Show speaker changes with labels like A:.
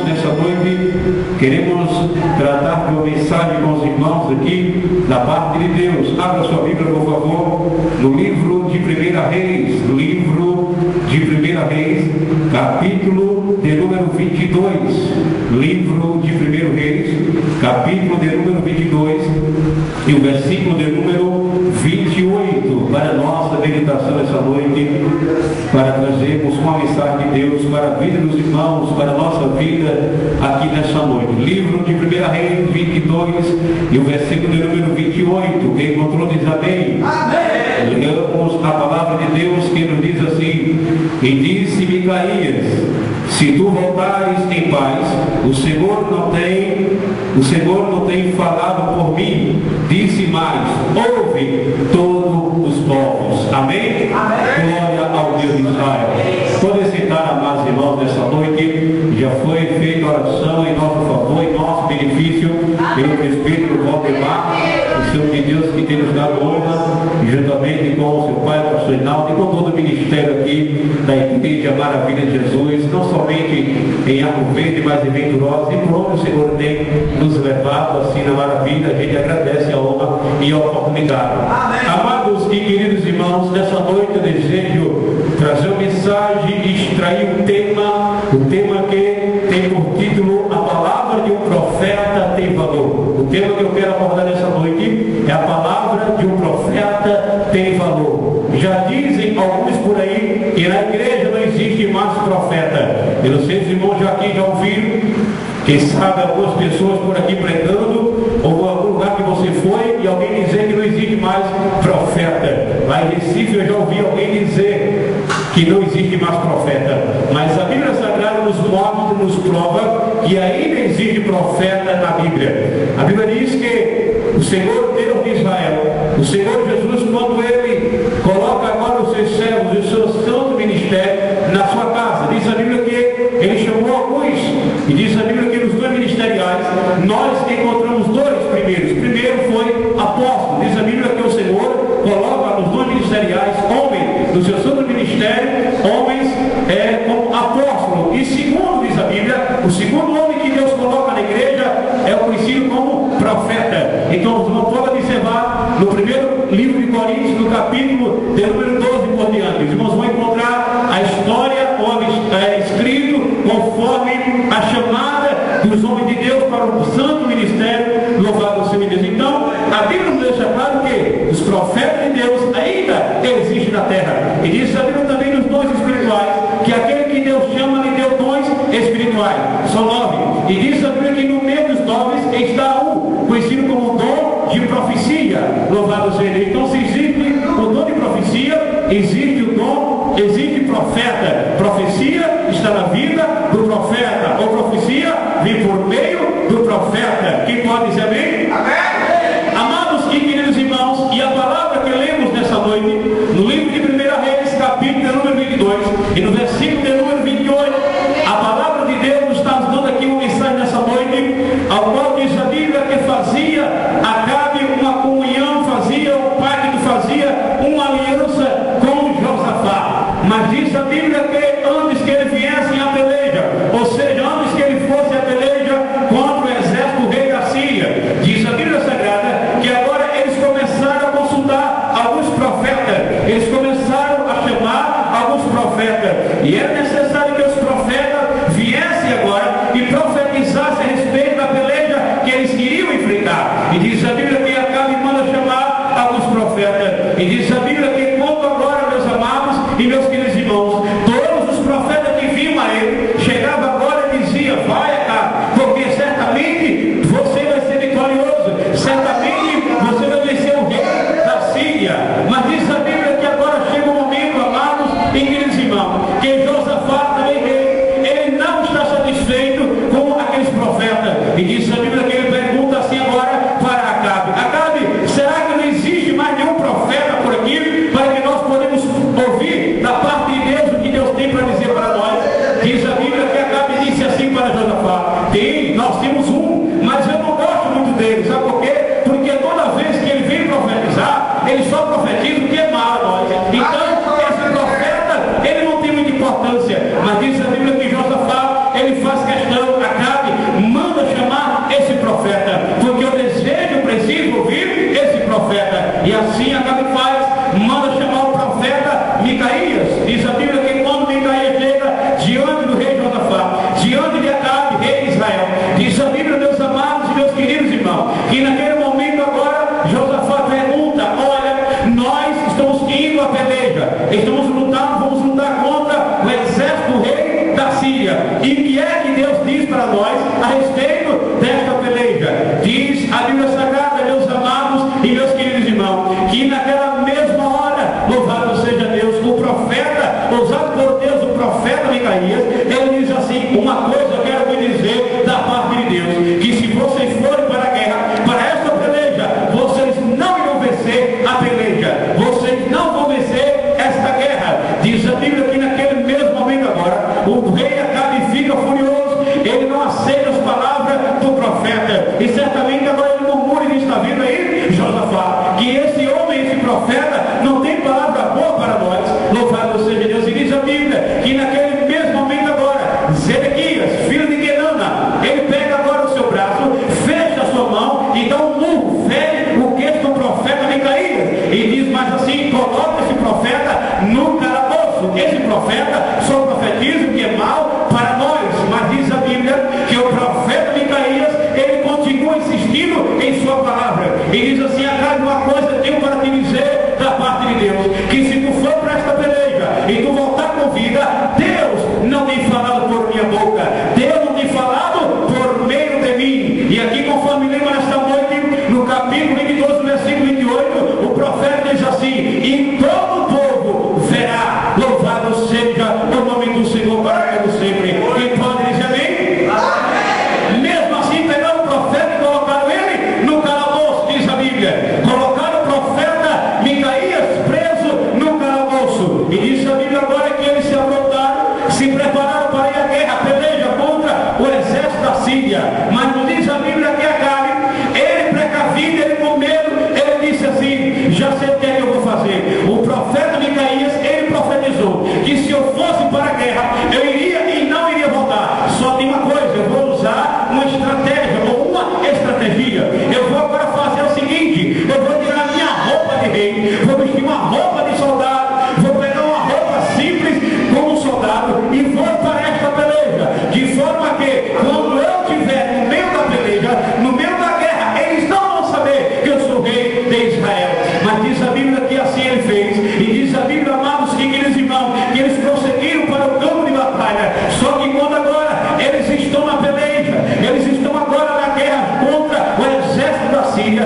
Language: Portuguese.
A: nessa noite queremos tratar de uma mensagem com os irmãos aqui da parte de Deus. Abra sua Bíblia, por favor, no livro de 1 Reis, capítulo de número 22. Livro de 1 Reis, capítulo de número 22 e o versículo de número 28 para a nossa meditação essa noite, para trazermos uma mensagem de Deus para a vida dos irmãos, para a nossa vida aqui nessa noite. Livro de 1 Reis 22 e o versículo de número 28. Quem encontrou diz amém. Amém. Leamos a palavra de Deus que nos diz assim: e disse Micaías, se tu voltares em paz, o Senhor não tem falado por mim. Disse mais, ouve todos os povos. Amém? Amém. Glória ao Deus de Israel. Podem sentar, amados irmãos, nessa noite. Já foi feita oração em nosso favor, em nosso benefício, pelo presbítero Valdemar, o Senhor de Deus que tem nos dado honra, juntamente com o seu pai, o pastor Hinaldo, e com todo o ministério aqui da Igreja Maravilha de Jesus, não somente em Arco Verde, mas em Venturosa, e por onde o Senhor tem nos levado assim na maravilha. A gente agradece a honra e a oportunidade. Amém. Amados e queridos irmãos, nessa noite eu desejo trazer uma mensagem e extrair um tema que tem por título A Palavra de um Profeta Tem Valor. O tema que eu quero abordar nessa noite é a palavra de um profeta tem valor. Já dizem alguns por aí que na igreja não existe mais profeta. Eu não sei se os irmãos já ouviram, quem sabe algumas pessoas por aqui pregando, ou algum lugar que você foi e alguém dizer que não existe mais profeta. Lá em Recife eu já ouvi alguém dizer que não existe mais profeta. Mas a Bíblia Sagrada nos mostra, nos prova que ainda existe profeta na Bíblia. A Bíblia diz que o Senhor Deus de Israel, o Senhor Jesus, quando Ele coloca agora os seus servos, o seu santo ministério na sua casa, diz a Bíblia que Ele chamou alguns, e diz a Bíblia que nos dois ministeriais nós encontramos dois primeiros. O primeiro foi apóstolo. Diz a Bíblia que o Senhor coloca nos dois ministeriais homens do seu santo ministério, homens como apóstolo. E segundo, diz a Bíblia, o segundo homem que Deus coloca na igreja é o conhecido como profeta. Então você não pode observar no primeiro livro de Coríntios, no capítulo de número 12 por diante, os irmãos vão encontrar a história escrito conforme a chamada dos homens de Deus para o santo ministério. Louvado seja Deus. Então a Bíblia nos deixa claro que os profetas de Deus ainda existem na terra, e diz a Bíblia também nos dons espirituais que aquele que Deus chama lhe deu dons espirituais, são 9, e diz a Bíblia que no meio dos 9 está um conhecido como o dom de profecia. Louvado seja Deus. Então se existe o dom de profecia, existe o dom, existe profeta. Profecia está na vida do profeta, ou profecia vem por meio do profeta. Quem pode dizer amém? Amém. Amados e queridos irmãos, e a palavra que lemos nessa noite no livro de 1 Reis, capítulo número 22 e no versículo de número 28, a palavra de Deus nos está nos dando aqui uma mensagem nessa noite, ao qual diz a Bíblia que fazia Acabe uma comunhão, fazia o pacto, fazia uma aliança com Josafá. Mas diz a Bíblia que antes que ele viesse à peleja, ou seja, antes que ele fosse à peleja contra o exército do rei da Síria, diz a Bíblia Sagrada que agora eles começaram a consultar alguns profetas, eles começaram a chamar alguns profetas, e era necessário que os profetas viessem agora e profetizassem a respeito da peleja que eles queriam enfrentar. E diz a Bíblia que Acabe manda chamar alguns profetas, e diz a Bíblia que quanto agora, meus amados e meus queridos irmãos, todos os profetas que vinham a ele, chegava agora e dizia: vai Acabe, porque certamente você vai ser vitorioso, certamente você vai vencer o rei da Síria. Mas diz a Bíblia que agora chega um momento, amados e queridos irmãos, que Josafá também ele não está satisfeito com aqueles profetas, e diz a Bíblia que ele pergunta assim agora para Acabe: Acabe, será que não existe mais nenhum profeta por aqui para que nós podemos ouvir da parte de Deus o que Deus tem para dizer para nós? Diz a Bíblia que Acabe disse assim para Josafá: tem, nós temos um, mas eu não gosto muito dele. Sabe por quê? Porque toda vez que ele vem profetizar, ele só profetiza o que é mal a nós. Então esse profeta, ele Diz a Bíblia que quando Micaías chega diante do rei Josafá, diante de Acabe, rei de Israel, diz a Bíblia, meus amados e meus queridos irmãos, que naquele momento agora Josafá pergunta: olha, nós estamos indo à peleja, estamos lutando, vamos lutar contra o exército do rei da Síria. E o que é que Deus diz para nós a respeito desta peleja? Diz a Bíblia Sagrada, meus amados e meus queridos irmãos, que naquela mesma hora, louvado seja Deus, o profeta, usado por Deus, o profeta Micaías, ele diz assim: uma coisa eu quero lhe dizer da parte de Deus, que se vocês forem para a guerra, para esta peleja, vocês não irão vencer a peleja, vocês não vão vencer esta guerra. Diz a Bíblia que naquele mesmo momento agora, o rei Acabe fica furioso, ele não aceita as palavras do profeta, e certamente agora ele murmura e diz: está vendo aí, Josafá, que esse homem, esse profeta, não tem palavra boa para nós. Louvado seja Deus. E diz a Bíblia que naquele mesmo momento agora, Zedequias, filho de Kenana, ele pega agora o seu braço, fecha a sua mão e dá um murro, fere o queixo do profeta Micaías, e diz mais assim: coloca esse profeta no calabouço. Esse profeta só profetiza o que é mal para nós. Mas diz a Bíblia que o profeta Micaías, ele continua insistindo em sua palavra, e diz assim: Acabe, uma coisa eu tenho para te dizer da parte de Deus, que se tu for para esta peleja e tu voltar com vida, Deus não tem falado por minha boca, Deus não tem falado por meio de mim. E aqui, conforme lemos nesta noite, no capítulo 22, versículo 28, o profeta diz assim: e todo o povo verá. Louvado seja o nome do Senhor para todo sempre. Quem pode dizer amém? Amém. Mesmo assim, pegaram o profeta e colocaram ele no calabouço, diz a Bíblia. Colocaram o profeta Micaías preso no calabouço. E diz a Bíblia agora que eles se aprontaram, se prepararam para ir à guerra, a peleja contra o exército da Síria. Mas não diz a Bíblia que Acabe, ele precavido, ele com medo, ele disse assim: já sei o que é que eu vou fazer. O profeta Micaías, ele profetizou que se eu fosse para a guerra, eu iria e não iria voltar. Só tem uma coisa: eu vou usar uma estratégia ou uma estratégia. Eu vou agora fazer o seguinte: eu vou tirar a minha roupa de rei, vou vestir uma roupa de soldado, vou pegar uma roupa simples como um soldado e vou para esta peleja, de forma que quando eu estiver no meio da peleja, no meio da guerra, eles não vão saber que eu sou rei de Israel. Mas diz a Bíblia que assim ele fez. E diz a Bíblia, amados e queridos irmãos, que eles prosseguiram para o campo de batalha. Só que quando agora eles estão na peleja, eles estão agora na guerra contra o exército da Síria,